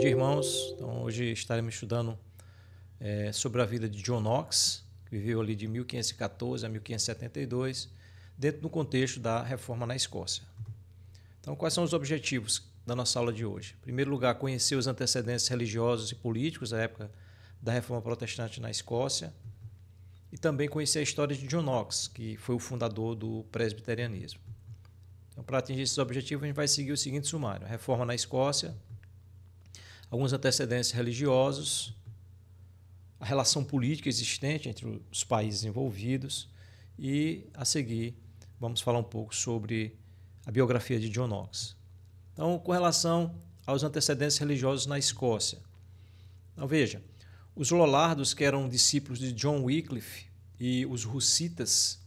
dia, irmãos. Então, hoje estaremos estudando sobre a vida de John Knox, que viveu ali de 1514 a 1572, dentro do contexto da reforma na Escócia. Então, quais são os objetivos da nossa aula de hoje? Em primeiro lugar, conhecer os antecedentes religiosos e políticos da época da reforma protestante na Escócia e também conhecer a história de John Knox, que foi o fundador do presbiterianismo. Então, para atingir esses objetivos, a gente vai seguir o seguinte sumário: a reforma na Escócia, alguns antecedentes religiosos, a relação política existente entre os países envolvidos e, a seguir, vamos falar um pouco sobre a biografia de John Knox. Então, com relação aos antecedentes religiosos na Escócia. Então, veja, os Lollardos, que eram discípulos de John Wycliffe, e os Hussitas,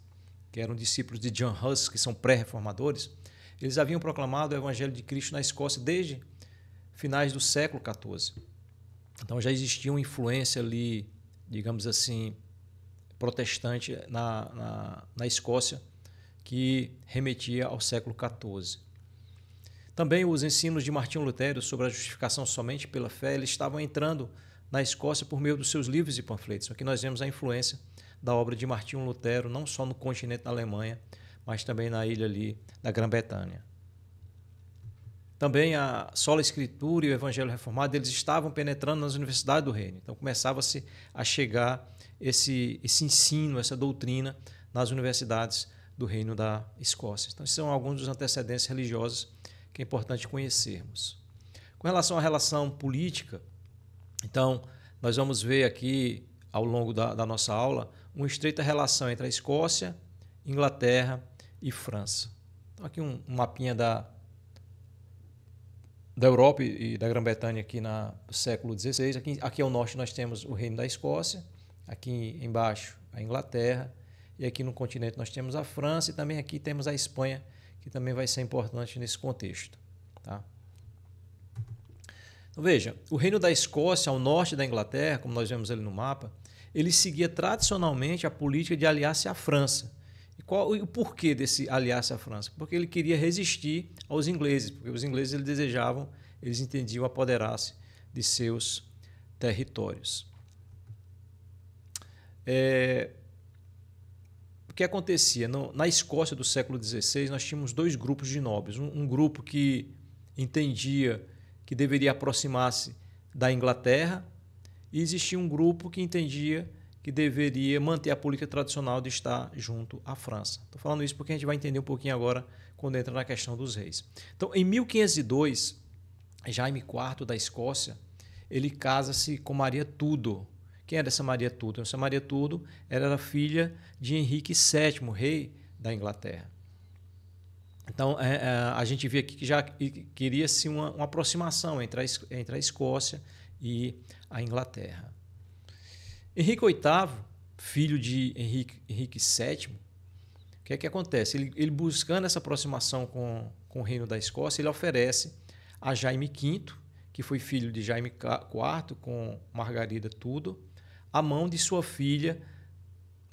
que eram discípulos de John Huss, que são pré-reformadores, eles haviam proclamado o Evangelho de Cristo na Escócia desde finais do século XIV. Então já existia uma influência ali, digamos assim, protestante na Escócia, que remetia ao século XIV. Também os ensinos de Martinho Lutero sobre a justificação somente pela fé, eles estavam entrando na Escócia por meio dos seus livros e panfletos. Aqui nós vemos a influência da obra de Martinho Lutero, não só no continente da Alemanha, mas também na ilha ali da Grã-Bretanha. Também a sola escritura e o evangelho reformado, eles estavam penetrando nas universidades do reino. Então começava-se a chegar esse ensino, essa doutrina nas universidades do reino da Escócia. Então esses são alguns dos antecedentes religiosos que é importante conhecermos. Com relação à relação política, então nós vamos ver aqui ao longo da nossa aula uma estreita relação entre a Escócia, Inglaterra e França. Então aqui um mapinha da Europa e da Grã-Bretanha aqui no século XVI. Aqui ao norte nós temos o Reino da Escócia, aqui embaixo a Inglaterra, e aqui no continente nós temos a França e também aqui temos a Espanha, que também vai ser importante nesse contexto. Tá? Então veja, o Reino da Escócia, ao norte da Inglaterra, como nós vemos ali no mapa, ele seguia tradicionalmente a política de aliar-se à França. E o porquê desse aliar-se à França? Porque ele queria resistir aos ingleses, porque os ingleses eles entendiam apoderar-se de seus territórios. O que acontecia? Na Escócia do século XVI, nós tínhamos dois grupos de nobres. Um grupo que entendia que deveria aproximar-se da Inglaterra e existia um grupo que entendia que deveria manter a política tradicional de estar junto à França. Estou falando isso porque a gente vai entender um pouquinho agora quando entra na questão dos reis. Então, em 1502, Jaime IV da Escócia, ele casa-se com Maria Tudor. Quem era essa Maria Tudor? Essa Maria Tudor era filha de Henrique VII, rei da Inglaterra. Então, a gente vê aqui que já queria-se uma aproximação entre a Escócia e a Inglaterra. Henrique VIII, filho de Henrique VII, o que é que acontece? Ele buscando essa aproximação com o reino da Escócia, ele oferece a Jaime V, que foi filho de Jaime IV, com Margarida Tudor, a mão de sua filha,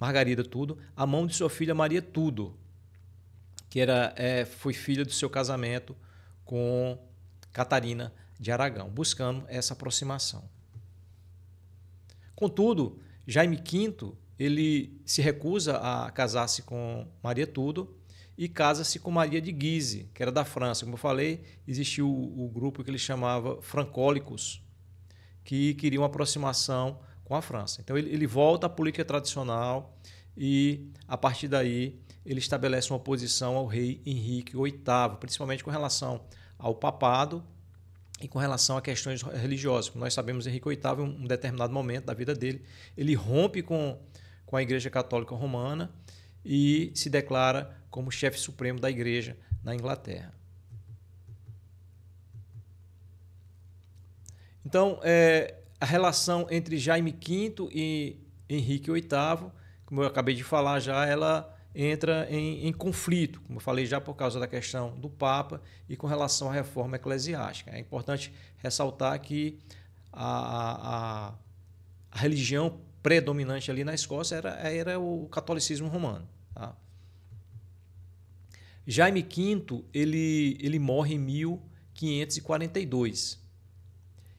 Margarida Tudor, a mão de sua filha Maria Tudor, que foi filha do seu casamento com Catarina de Aragão, buscando essa aproximação. Contudo, Jaime V ele se recusa a casar-se com Maria Tudor e casa-se com Maria de Guise, que era da França. Como eu falei, existiu o grupo que ele chamava francólicos, que queriam uma aproximação com a França. Então ele volta à política tradicional e, a partir daí, ele estabelece uma oposição ao rei Henrique VIII, principalmente com relação ao papado e com relação a questões religiosas. Como nós sabemos, Henrique VIII, em um determinado momento da vida dele, ele rompe com a Igreja Católica Romana e se declara como chefe supremo da Igreja na Inglaterra. Então, a relação entre Jaime V e Henrique VIII, como eu acabei de falar já, ela entra em conflito, como eu falei já, por causa da questão do Papa e com relação à reforma eclesiástica. É importante ressaltar que a religião predominante ali na Escócia era o catolicismo romano. Tá? Jaime V ele morre em 1542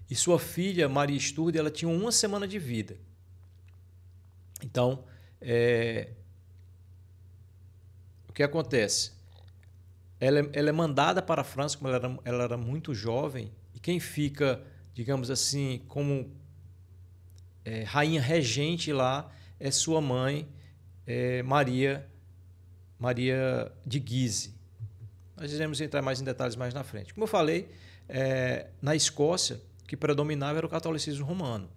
e sua filha, Maria Sturdy, ela tinha 1 semana de vida. Então, o que acontece? Ela é mandada para a França, como ela era muito jovem, e quem fica, digamos assim, como rainha regente lá é sua mãe, Maria de Guise. Nós iremos entrar mais em detalhes mais na frente. Como eu falei, na Escócia, o que predominava era o catolicismo romano.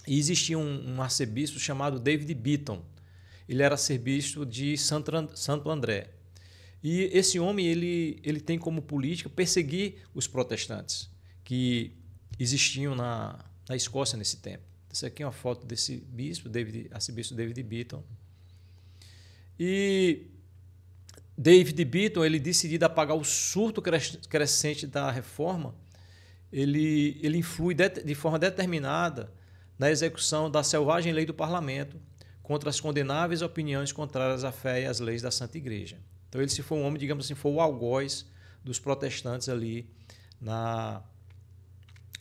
E existia um arcebispo chamado David Beaton. Ele era arcebispo de Santo André. E esse homem ele tem como política perseguir os protestantes que existiam na Escócia nesse tempo. Essa aqui é uma foto desse bispo, arcebispo David Beaton. E David Beaton, ele decidido apagar o surto crescente da reforma, ele influi de forma determinada na execução da selvagem lei do parlamento contra as condenáveis opiniões contrárias à fé e às leis da Santa Igreja. Então ele se foi um homem, digamos assim, foi o algoz dos protestantes ali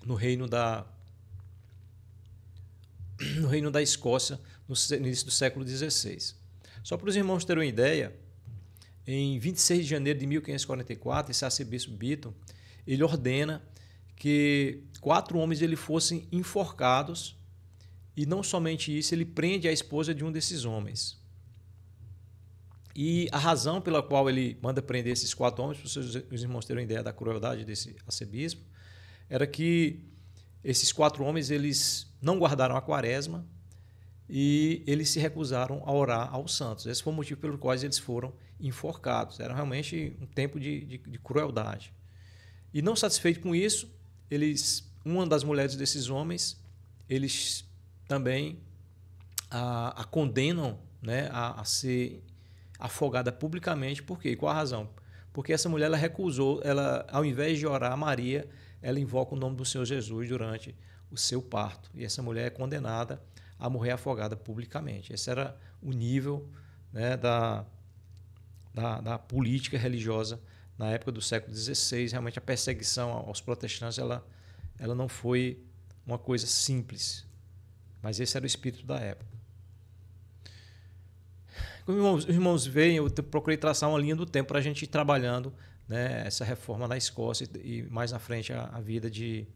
no reino da Escócia, no início do século XVI. Só para os irmãos terem uma ideia, em 26 de janeiro de 1544, esse arcebispo Beaton, ele ordena que 4 homens fossem enforcados, e não somente isso, ele prende a esposa de um desses homens. E a razão pela qual ele manda prender esses 4 homens, para os irmãos terem uma ideia da crueldade desse arcebispo, era que esses 4 homens eles não guardaram a quaresma e eles se recusaram a orar aos santos. Esse foi o motivo pelo qual eles foram enforcados. Era realmente um tempo de crueldade. E não satisfeito com isso, uma das mulheres desses homens, eles também a condenam, né, a ser afogada publicamente. Por quê? Qual a razão? Porque essa mulher ela recusou, ao invés de orar a Maria, ela invoca o nome do Senhor Jesus durante o seu parto. E essa mulher é condenada a morrer afogada publicamente. Esse era o nível, né, da política religiosa na época do século XVI. Realmente a perseguição aos protestantes ela não foi uma coisa simples, mas esse era o espírito da época. Como os irmãos veem, eu procurei traçar uma linha do tempo para a gente ir trabalhando, né, essa reforma na Escócia e mais na frente a vida de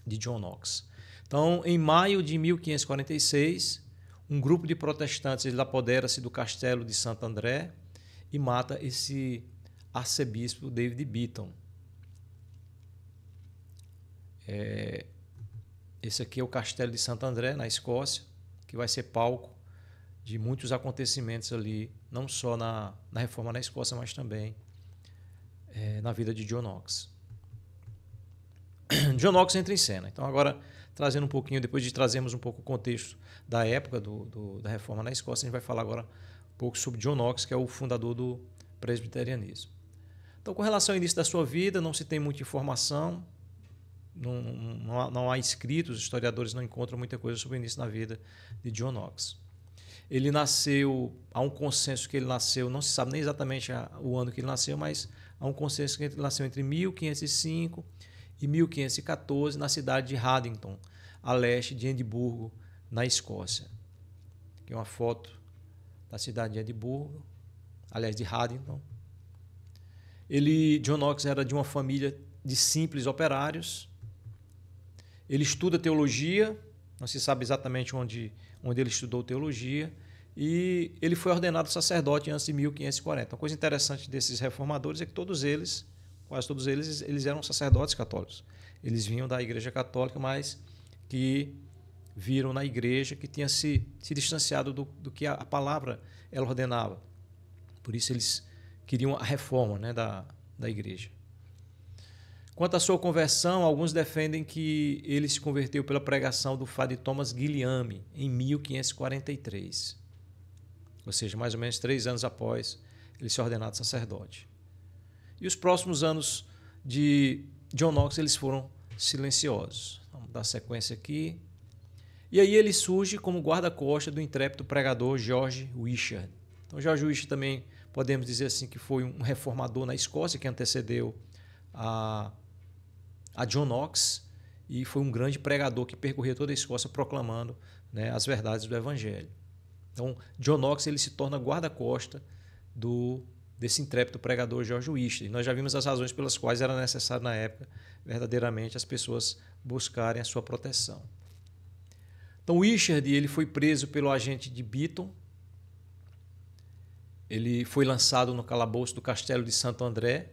John Knox. Então, em maio de 1546, um grupo de protestantes apodera-se do castelo de Santo André e mata esse arcebispo David Beaton. Esse aqui é o castelo de Santo André, na Escócia, que vai ser palco de muitos acontecimentos ali, não só na reforma na Escócia, mas também na vida de John Knox. John Knox entra em cena. Então, agora, trazendo um pouquinho, depois de trazermos um pouco o contexto da época da reforma na Escócia, a gente vai falar agora um pouco sobre John Knox, que é o fundador do presbiterianismo. Então, com relação ao início da sua vida, não se tem muita informação, não há escritos, os historiadores não encontram muita coisa sobre o início da vida de John Knox. Ele nasceu, há um consenso que ele nasceu, não se sabe nem exatamente o ano que ele nasceu, mas há um consenso que ele nasceu entre 1505 e 1514 na cidade de Haddington, a leste de Edimburgo, na Escócia. Aqui é uma foto da cidade de Edimburgo, aliás, de Haddington. John Knox era de uma família de simples operários. Ele estuda teologia, não se sabe exatamente onde ele estudou teologia, e ele foi ordenado sacerdote antes de 1540. Uma coisa interessante desses reformadores é que quase todos eles eram sacerdotes católicos. Eles vinham da Igreja Católica, mas que viram na Igreja que tinha se distanciado do que a palavra ela ordenava. Por isso eles queriam a reforma, né, da Igreja. Quanto à sua conversão, alguns defendem que ele se converteu pela pregação do Frade Thomas Guilliam em 1543. Ou seja, mais ou menos 3 anos após ele ser ordenado sacerdote. E os próximos anos de John Knox eles foram silenciosos. Vamos dar sequência aqui. E aí ele surge como guarda-costa do intrépido pregador George Wishart. Então, George Wishart também podemos dizer assim que foi um reformador na Escócia que antecedeu a John Knox, e foi um grande pregador que percorria toda a Escócia proclamando, né, as verdades do Evangelho. Então, John Knox ele se torna guarda-costa desse intrépido pregador George Wishart. Nós já vimos as razões pelas quais era necessário, na época, verdadeiramente as pessoas buscarem a sua proteção. Então, Wishart ele foi preso pelo agente de Beaton. Ele foi lançado no calabouço do Castelo de Santo André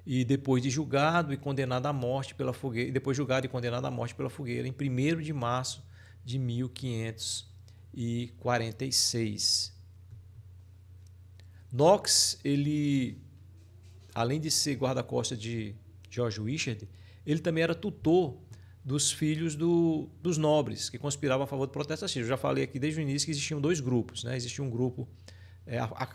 e depois de julgado e condenado à morte pela fogueira, em 1º de março de 1546. Knox, ele, além de ser guarda-costas de George Wishart, ele também era tutor dos filhos dos nobres que conspiravam a favor do protestantismo. Eu já falei aqui desde o início que existiam 2 grupos, né? Existia um grupo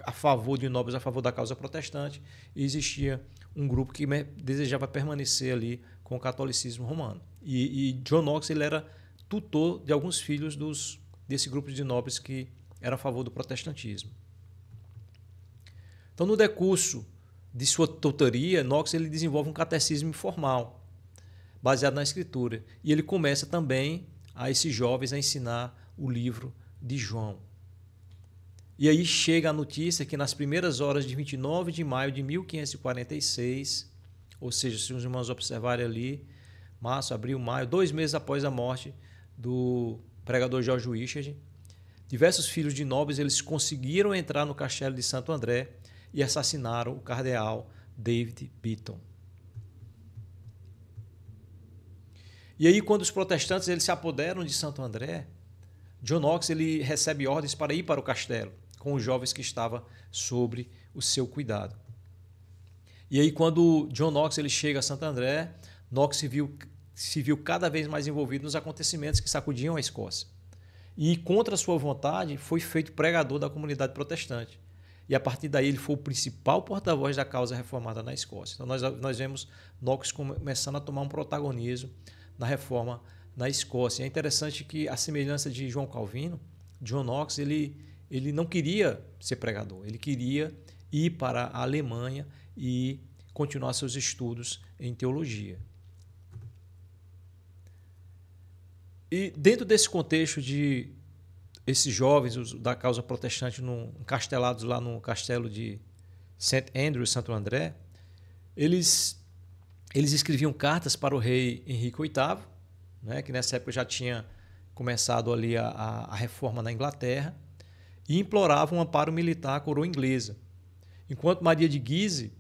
a favor de nobres, a favor da causa protestante, e existia um grupo que desejava permanecer ali com o catolicismo romano. E John Knox ele era tutor de alguns filhos desse grupo de nobres que era a favor do protestantismo. Então, no decurso de sua tutoria, Knox ele desenvolve um catecismo informal, baseado na Escritura. E ele começa também a esses jovens a ensinar o livro de João. E aí chega a notícia que nas primeiras horas de 29 de maio de 1546, ou seja, se os irmãos observarem ali, março, abril, maio, 2 meses após a morte do pregador George Wishart, diversos filhos de nobres eles conseguiram entrar no castelo de Santo André e assassinaram o cardeal David Beaton. E aí, quando os protestantes eles se apoderam de Santo André, John Knox ele recebe ordens para ir para o castelo com os jovens que estavam sobre o seu cuidado. E aí, quando John Knox ele chega a Santo André, Knox se viu cada vez mais envolvido nos acontecimentos que sacudiam a Escócia. E, contra a sua vontade, foi feito pregador da comunidade protestante. E, a partir daí, ele foi o principal porta-voz da causa reformada na Escócia. Então, nós vemos Knox começando a tomar um protagonismo na reforma na Escócia. É interessante que, a semelhança de João Calvino, John Knox ele não queria ser pregador, ele queria ir para a Alemanha e continuar seus estudos em teologia. E dentro desse contexto de esses jovens da causa protestante encastelados lá no castelo de St. Andrew, Santo André, eles escreviam cartas para o rei Henrique VIII, né, que nessa época já tinha começado ali a reforma na Inglaterra, e imploravam um amparo militar à coroa inglesa. Enquanto Maria de Guise,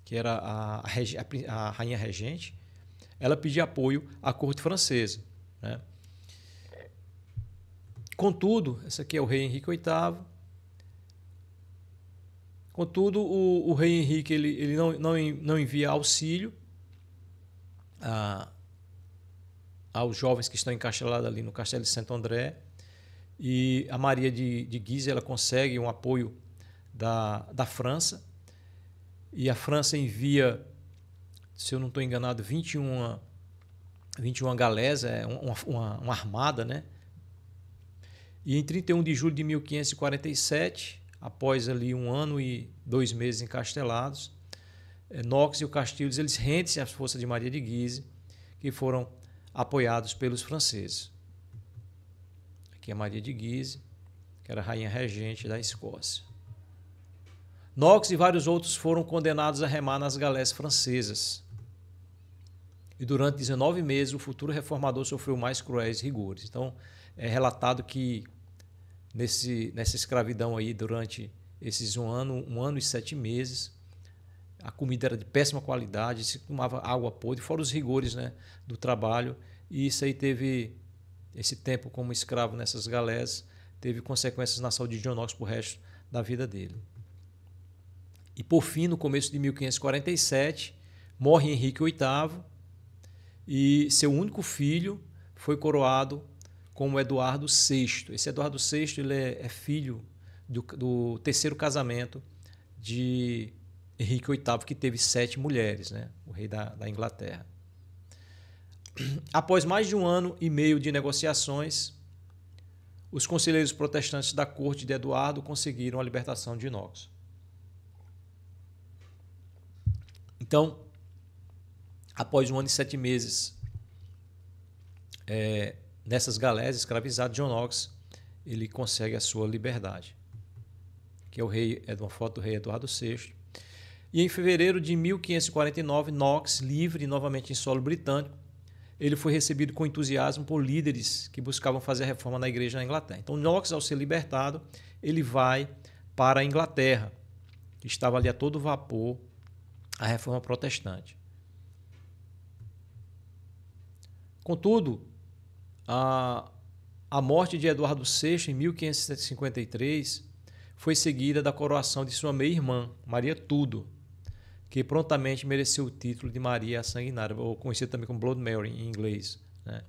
que era a rainha regente, ela pedia apoio à corte francesa, né? Contudo, esse aqui é o rei Henrique VIII. Contudo, o rei Henrique ele não envia auxílio aos jovens que estão encastelados ali no castelo de Santo André. E a Maria de Guise ela consegue um apoio da França. E a França envia, se eu não estou enganado, 21 galés, uma armada, né? E em 31 de julho de 1547, após ali 1 ano e 2 meses encastelados, Knox e o Castilhos eles rendem-se às forças de Maria de Guise, que foram apoiados pelos franceses. Aqui é Maria de Guise, que era a rainha regente da Escócia. Knox e vários outros foram condenados a remar nas galés francesas. E durante 19 meses, o futuro reformador sofreu mais cruéis rigores. Então, é relatado que nessa escravidão aí, durante esses 1 ano e 7 meses, a comida era de péssima qualidade, se tomava água podre, fora os rigores, né, do trabalho. E isso aí teve, esse tempo como escravo nessas galés, teve consequências na saúde de John Knox para o resto da vida dele. E por fim, no começo de 1547, morre Henrique VIII e seu único filho foi coroado como Eduardo VI. Esse Eduardo VI ele é filho do terceiro casamento de Henrique VIII, que teve 7 mulheres, né? O rei da Inglaterra. Após mais de 1 ano e meio de negociações, os conselheiros protestantes da corte de Eduardo conseguiram a libertação de Knox. Então, após 1 ano e 7 meses nessas galéias escravizadas, John Knox ele consegue a sua liberdade, que é uma foto do rei Eduardo VI. E em fevereiro de 1549, Knox, livre novamente em solo britânico, ele foi recebido com entusiasmo por líderes que buscavam fazer a reforma na igreja na Inglaterra. Então, Knox, ao ser libertado, ele vai para a Inglaterra, que estava ali a todo vapor a reforma protestante. Contudo, a morte de Eduardo VI, em 1553, foi seguida da coroação de sua meia-irmã, Maria Tudor, que prontamente mereceu o título de Maria a Sanguinária, ou conhecida também como Blood Mary em inglês, né?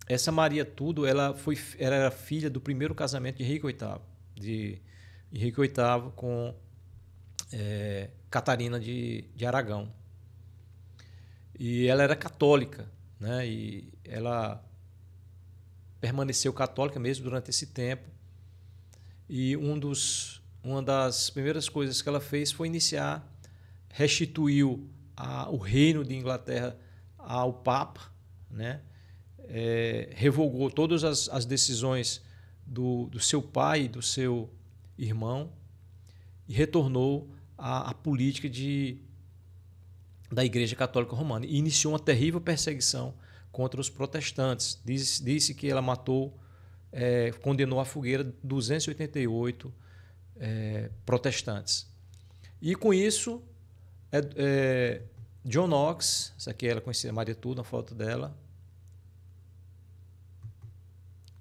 Essa Maria Tudor, ela era filha do primeiro casamento de Henrique VIII, de Henrique VIII com Catarina de Aragão. E ela era católica, né? E ela permaneceu católica mesmo durante esse tempo. E uma das primeiras coisas que ela fez foi restituiu o reino de Inglaterra ao Papa, né? Revogou todas as decisões do seu pai e do seu irmão e retornou à política da Igreja Católica Romana e iniciou uma terrível perseguição contra os protestantes. Disse que ela condenou à fogueira 288 protestantes. E com isso, John Knox, essa aqui ela conhecia Maria Tudor, na foto dela.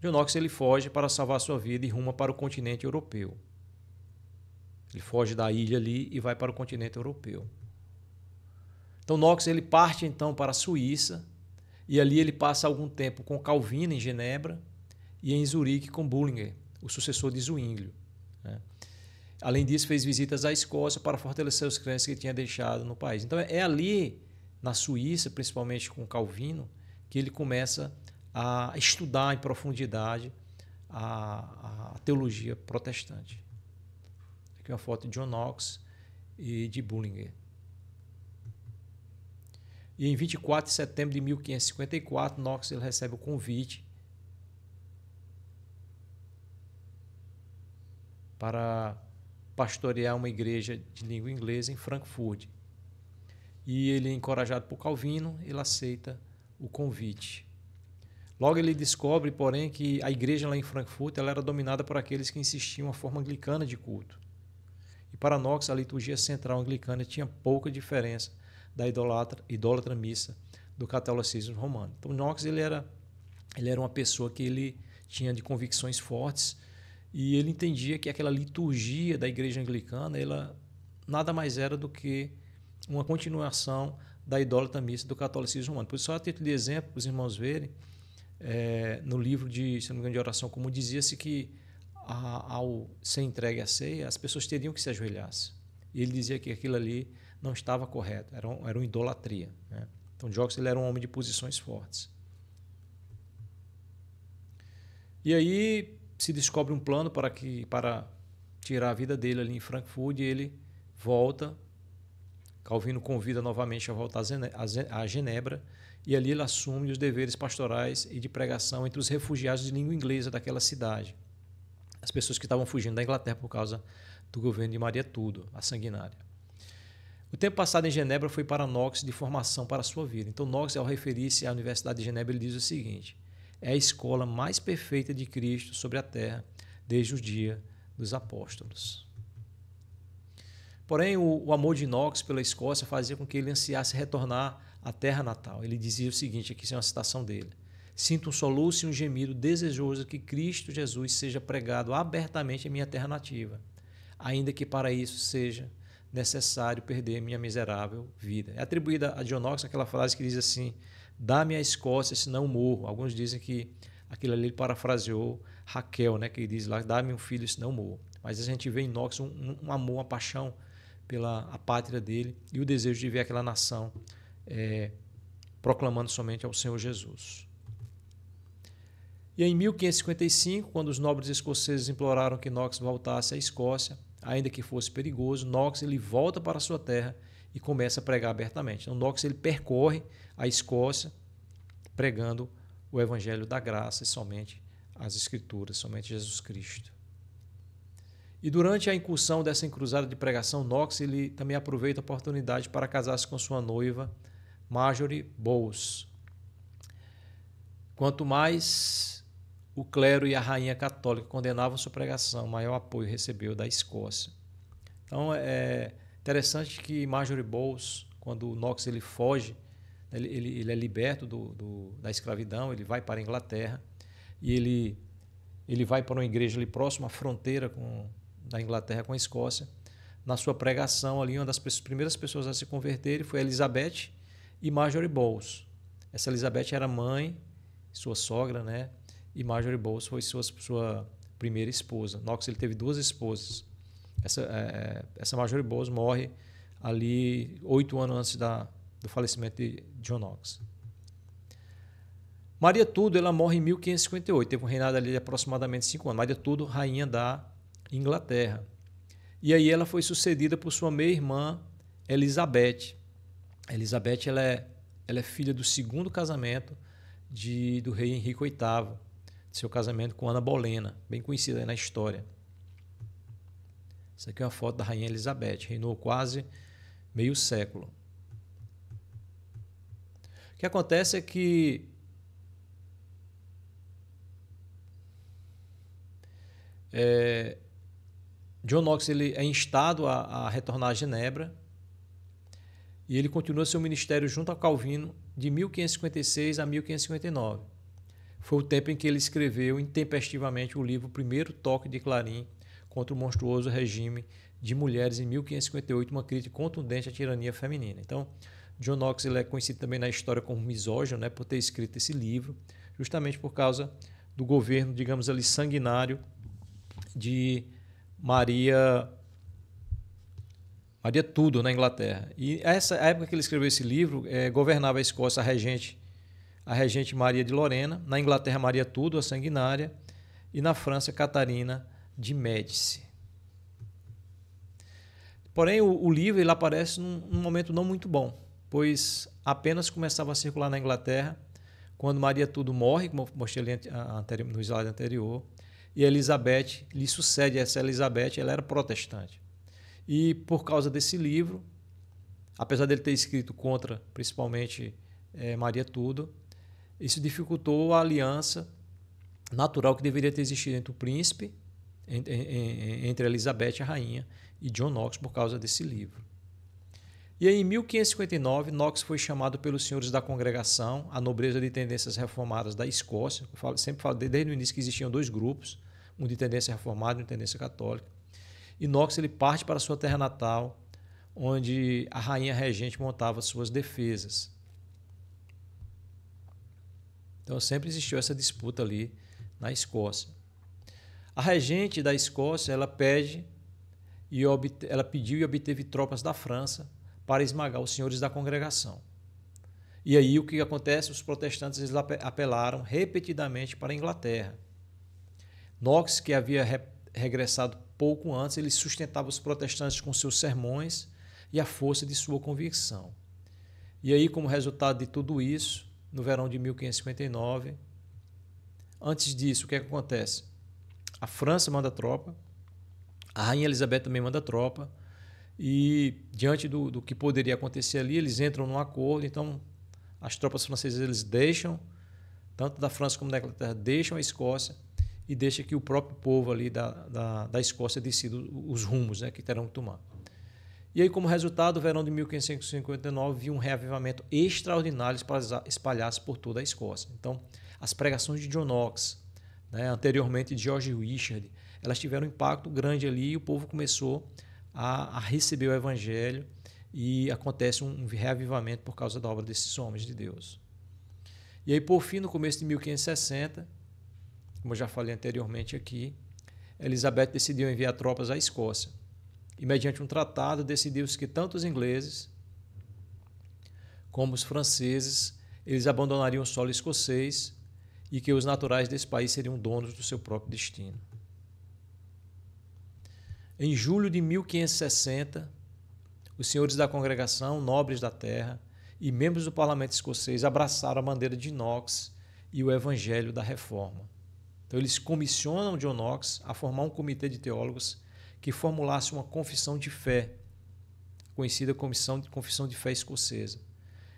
John Knox ele foge para salvar sua vida e ruma para o continente europeu. Ele foge da ilha ali e vai para o continente europeu. Então Knox ele parte então para a Suíça e ali ele passa algum tempo com Calvino em Genebra e em Zurique com Bullinger, o sucessor de Zwinglio, né? Além disso, fez visitas à Escócia para fortalecer os crentes que tinha deixado no país. Então é ali na Suíça, principalmente com Calvino, que ele começa a estudar em profundidade a teologia protestante. Aqui uma foto de John Knox e de Bullinger. E em 24 de setembro de 1554, Knox ele recebe o convite para pastorear uma igreja de língua inglesa em Frankfurt. E ele, encorajado por Calvino, ele aceita o convite. Logo ele descobre, porém, que a igreja lá em Frankfurt ela era dominada por aqueles que insistiam em uma forma anglicana de culto. E para Knox, a liturgia central anglicana tinha pouca diferença da idólatra missa do catolicismo romano. Então Knox ele era uma pessoa que ele tinha de convicções fortes e ele entendia que aquela liturgia da igreja anglicana ela nada mais era do que uma continuação da idólatra missa do catolicismo romano. Por isso, só a título de exemplo, para os irmãos verem, no livro se não me engano, de oração comum, dizia-se que ao ser entregue à ceia, as pessoas teriam que se ajoelhar. E ele dizia que aquilo ali não estava correto, era uma idolatria, né? Então, Knox ele era um homem de posições fortes. E aí se descobre um plano para tirar a vida dele ali em Frankfurt e ele volta. Calvino convida novamente a voltar a Genebra e ali ele assume os deveres pastorais e de pregação entre os refugiados de língua inglesa daquela cidade. As pessoas que estavam fugindo da Inglaterra por causa do governo de Maria Tudor, a Sanguinária. O tempo passado em Genebra foi para Knox de formação para a sua vida. Então Knox, ao referir-se à Universidade de Genebra, ele diz o seguinte: é a escola mais perfeita de Cristo sobre a terra desde o dia dos apóstolos. Porém, o amor de Knox pela Escócia fazia com que ele ansiasse retornar à terra natal. Ele dizia o seguinte, aqui é uma citação dele: sinto um soluço e um gemido desejoso que Cristo Jesus seja pregado abertamente em minha terra nativa, ainda que para isso seja necessário perder minha miserável vida. É atribuída a John Knox aquela frase que diz assim: dá-me a Escócia, senão morro. Alguns dizem que aquilo ali ele parafraseou Raquel, né, que diz lá: dá-me um filho, senão morro. Mas a gente vê em Knox um amor, uma paixão pela a pátria dele e o desejo de ver aquela nação proclamando somente ao Senhor Jesus. E em 1555, quando os nobres escoceses imploraram que Knox voltasse à Escócia, ainda que fosse perigoso, Knox ele volta para a sua terra e começa a pregar abertamente. Então Knox ele percorre a Escócia, pregando o evangelho da graça e somente as Escrituras, somente Jesus Cristo. E durante a incursão dessa encruzada de pregação, Knox ele também aproveita a oportunidade para casar-se com sua noiva, Marjorie Bowles. Quanto mais o clero e a rainha católica condenavam sua pregação, maior apoio recebeu da Escócia. Então é interessante que Marjorie Bowles, quando Knox ele foge, ele é liberto da escravidão, ele vai para a Inglaterra e ele vai para uma igreja ali próxima à fronteira da Inglaterra com a Escócia. Na sua pregação ali, uma das primeiras pessoas a se converterem foi Elizabeth e Marjorie Bowles. Essa Elizabeth era mãe, sua sogra, né? E Marjorie Bowles foi sua primeira esposa. Knox ele teve 2 esposas. Essa Marjorie Bowles morre ali 8 anos antes do falecimento de John Knox. Maria Tudor ela morre em 1558, teve um reinado ali de aproximadamente 5 anos. Maria Tudor, rainha da Inglaterra. E aí ela foi sucedida por sua meia-irmã Elizabeth. Elizabeth ela é filha do 2º casamento do rei Henrique VIII, de seu casamento com Ana Bolena, bem conhecida aí na história. Essa aqui é uma foto da rainha Elizabeth, reinou quase meio século. O que acontece é que John Knox ele é instado a retornar a Genebra e ele continua seu ministério junto a Calvino de 1556 a 1559. Foi o tempo em que ele escreveu intempestivamente o livro Primeiro Toque de Clarim contra o monstruoso regime de mulheres em 1558, uma crítica contundente à tirania feminina. Então, John Knox ele é conhecido também na história como misógino, né, por ter escrito esse livro, justamente por causa do governo, digamos ali, sanguinário de Maria Tudor na Inglaterra. E essa época que ele escreveu esse livro, governava a Escócia a regente Maria de Lorena, na Inglaterra Maria Tudor, a sanguinária, e na França Catarina de Médici. Porém, o livro ele aparece num momento não muito bom, pois apenas começava a circular na Inglaterra quando Maria Tudor morre, como eu mostrei no slide anterior, e Elizabeth lhe sucede. Essa Elizabeth ela era protestante. E por causa desse livro, apesar dele ter escrito contra principalmente Maria Tudor, isso dificultou a aliança natural que deveria ter existido entre o príncipe, entre Elizabeth, a rainha, e John Knox por causa desse livro. E aí, em 1559, Knox foi chamado pelos senhores da congregação, a nobreza de tendências reformadas da Escócia. Sempre falo desde o início que existiam 2 grupos, um de tendência reformada e um de tendência católica. E Knox ele parte para sua terra natal, onde a rainha regente montava suas defesas. Então sempre existiu essa disputa ali na Escócia. A regente da Escócia ela pediu e obteve tropas da França para esmagar os senhores da congregação. E aí o que acontece? Os protestantes eles apelaram repetidamente para a Inglaterra. Knox, que havia regressado pouco antes, ele sustentava os protestantes com seus sermões e a força de sua convicção. E aí, como resultado de tudo isso, no verão de 1559, antes disso, o que acontece? A França manda tropa, a rainha Elizabeth também manda tropa, e diante do que poderia acontecer ali, eles entram num acordo. Então as tropas francesas eles deixam, tanto da França como da Inglaterra, deixam a Escócia e deixam que o próprio povo ali da Escócia decida os rumos, né, que terão que tomar. E aí, como resultado, o verão de 1559 viu um reavivamento extraordinário espalhar-se por toda a Escócia. Então, as pregações de John Knox, né, anteriormente de George Wishart, elas tiveram um impacto grande ali e o povo começou a receber o Evangelho e acontece um reavivamento por causa da obra desses homens de Deus. E aí, por fim, no começo de 1560, como eu já falei anteriormente aqui, Elizabeth decidiu enviar tropas à Escócia. E, mediante um tratado, decidiu-se que tanto os ingleses como os franceses eles abandonariam o solo escocês e que os naturais desse país seriam donos do seu próprio destino. Em julho de 1560, os senhores da congregação, nobres da terra, e membros do parlamento escocês abraçaram a bandeira de Knox e o evangelho da reforma. Então, eles comissionam John Knox a formar um comitê de teólogos que formulasse uma confissão de fé, conhecida como Confissão de Fé Escocesa.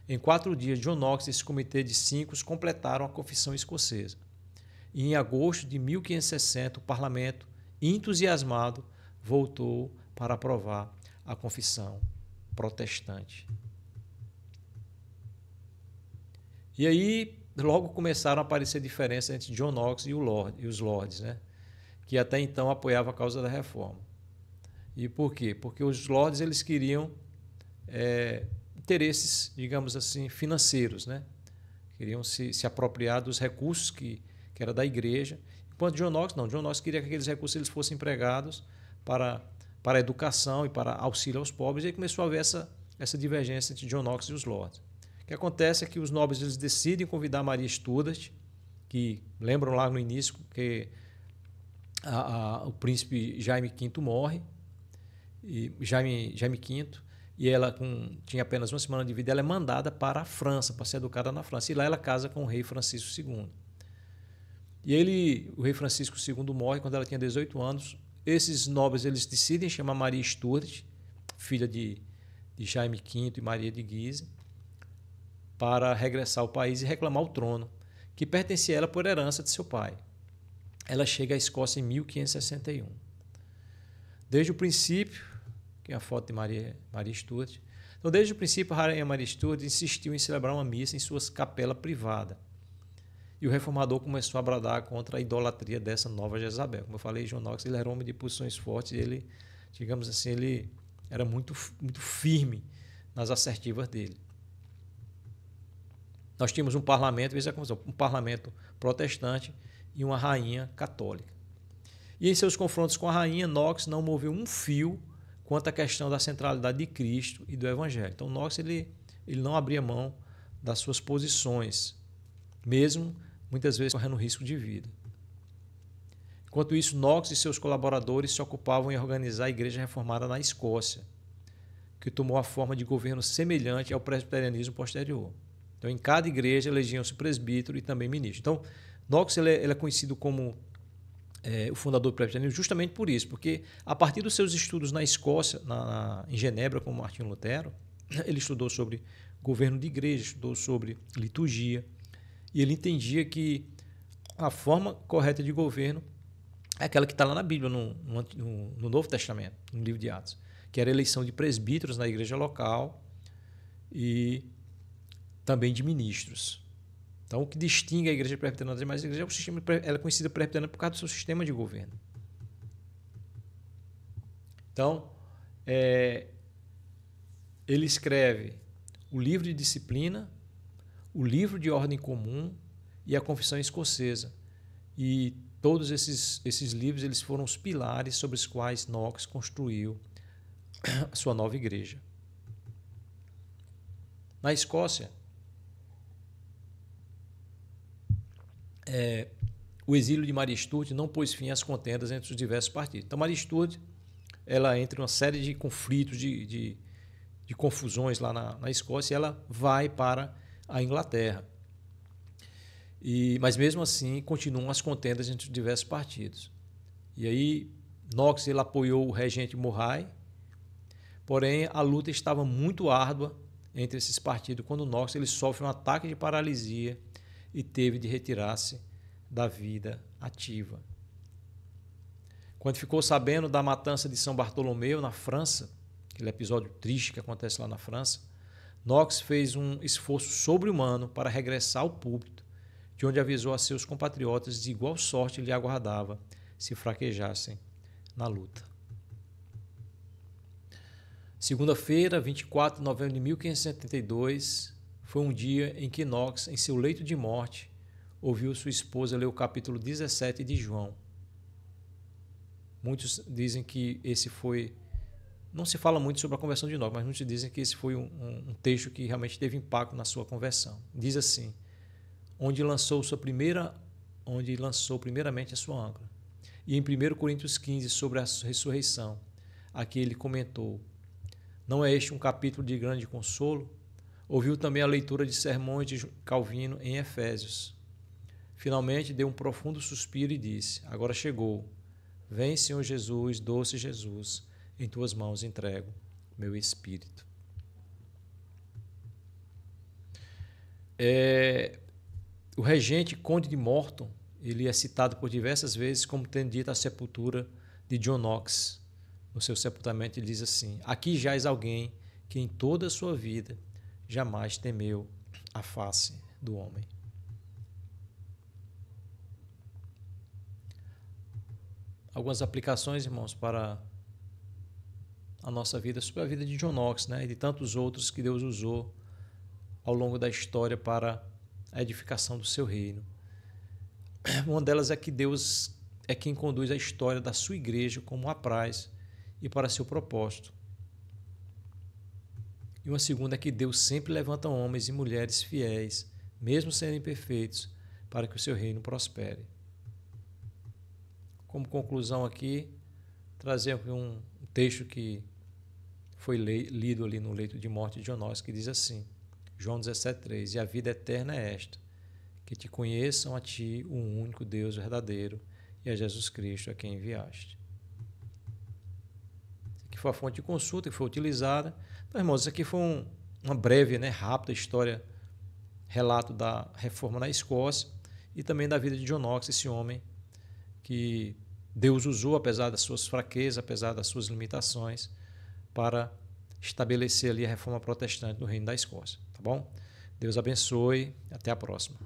Em 4 dias, John Knox e esse comitê de 5 completaram a confissão escocesa. E em agosto de 1560, o parlamento, entusiasmado, voltou para aprovar a confissão protestante. E aí, logo começaram a aparecer diferenças entre John Knox e os Lords, né? Que até então apoiavam a causa da reforma. E por quê? Porque os Lords eles queriam interesses, digamos assim, financeiros, né? Queriam se apropriar dos recursos que era da igreja, enquanto John Knox não. John Knox queria que aqueles recursos eles fossem empregados para a educação e para auxílio aos pobres, e aí começou a haver essa divergência entre John Knox e os Lords. O que acontece é que os nobres eles decidem convidar Maria Stuart, que lembram lá no início que o príncipe Jaime V morre, e Jaime V, e ela tinha apenas 1 semana de vida, ela é mandada para a França, para ser educada na França, e lá ela casa com o rei Francisco II. E o rei Francisco II morre quando ela tinha 18 anos. Esses nobres eles decidem chamar Maria Stuart, filha de Jaime V e Maria de Guise, para regressar ao país e reclamar o trono, que pertencia a ela por herança de seu pai. Ela chega à Escócia em 1561. Desde o princípio, que é a foto de Maria Stuart, então desde o princípio a rainha Maria Stuart insistiu em celebrar uma missa em sua capela privada. E o reformador começou a bradar contra a idolatria dessa nova Jezabel. Como eu falei, John Knox ele era um homem de posições fortes e ele, digamos assim, ele era muito firme nas assertivas dele. Nós tínhamos um parlamento, veja a confusão, um parlamento protestante e uma rainha católica. E em seus confrontos com a rainha, Knox não moveu um fio quanto à questão da centralidade de Cristo e do Evangelho. Então, Knox ele não abria mão das suas posições, mesmo muitas vezes correndo risco de vida. Enquanto isso, Knox e seus colaboradores se ocupavam em organizar a Igreja Reformada na Escócia, que tomou a forma de governo semelhante ao presbiterianismo posterior. Então, em cada igreja elegiam-se presbítero e também ministro. Então, Knox ele é conhecido como o fundador do presbiterianismo justamente por isso, porque a partir dos seus estudos na Escócia, em Genebra, com Martinho Lutero, ele estudou sobre governo de igreja, estudou sobre liturgia, e ele entendia que a forma correta de governo é aquela que está lá na Bíblia, no Novo Testamento, no livro de Atos, que era a eleição de presbíteros na igreja local e também de ministros. Então, o que distingue a igreja presbiteriana das demais igrejas é o sistema, ela é conhecida presbiteriana por causa do seu sistema de governo. Então, ele escreve o livro de disciplina, o livro de ordem comum e a confissão escocesa. E todos esses livros eles foram os pilares sobre os quais Knox construiu a sua nova igreja. Na Escócia, o exílio de Maria Stuart não pôs fim às contendas entre os diversos partidos. Então, Maria Stuart ela entra em uma série de conflitos, de confusões lá na Escócia, e ela vai para a Inglaterra. Mas mesmo assim continuam as contendas entre os diversos partidos. E aí Knox ele apoiou o regente Murray, porém a luta estava muito árdua entre esses partidos quando Knox ele sofre um ataque de paralisia e teve de retirar-se da vida ativa. Quando ficou sabendo da matança de São Bartolomeu na França, aquele episódio triste que acontece lá na França, Knox fez um esforço sobre-humano para regressar ao púlpito, de onde avisou a seus compatriotas de igual sorte lhe aguardava se fraquejassem na luta. Segunda-feira, 24 de novembro de 1572, foi um dia em que Knox, em seu leito de morte, ouviu sua esposa ler o capítulo 17 de João. Muitos dizem que esse foi... Não se fala muito sobre a conversão de Knox, mas muitos dizem que esse foi um texto que realmente teve impacto na sua conversão. Diz assim: onde lançou primeiramente a sua âncora. E em 1 Coríntios 15, sobre a ressurreição, aqui ele comentou: não é este um capítulo de grande consolo? Ouviu também a leitura de sermões de Calvino em Efésios. Finalmente deu um profundo suspiro e disse: agora chegou. Vem, Senhor Jesus, doce Jesus, em tuas mãos entrego meu espírito. O regente Conde de Morton, ele é citado por diversas vezes como tendo dito a sepultura de John Knox. No seu sepultamento ele diz assim: aqui jaz alguém que em toda a sua vida jamais temeu a face do homem. Algumas aplicações, irmãos, para a nossa vida, sobre a vida de John Knox, né, e de tantos outros que Deus usou ao longo da história para a edificação do seu reino. Uma delas é que Deus é quem conduz a história da sua igreja como apraz e para seu propósito. E uma segunda é que Deus sempre levanta homens e mulheres fiéis, mesmo sendo imperfeitos, para que o seu reino prospere. Como conclusão aqui, trazer um texto que foi lido ali no leito de morte de John Knox, que diz assim, João 17,3: e a vida eterna é esta, que te conheçam a ti, o único Deus verdadeiro, e a Jesus Cristo a quem enviaste. Isso aqui foi a fonte de consulta que foi utilizada. Então, irmãos, isso aqui foi uma breve, rápida história, relato da reforma na Escócia e também da vida de John Knox, esse homem que Deus usou, apesar das suas fraquezas, apesar das suas limitações, para estabelecer ali a reforma protestante no reino da Escócia. Tá bom? Deus abençoe. Até a próxima.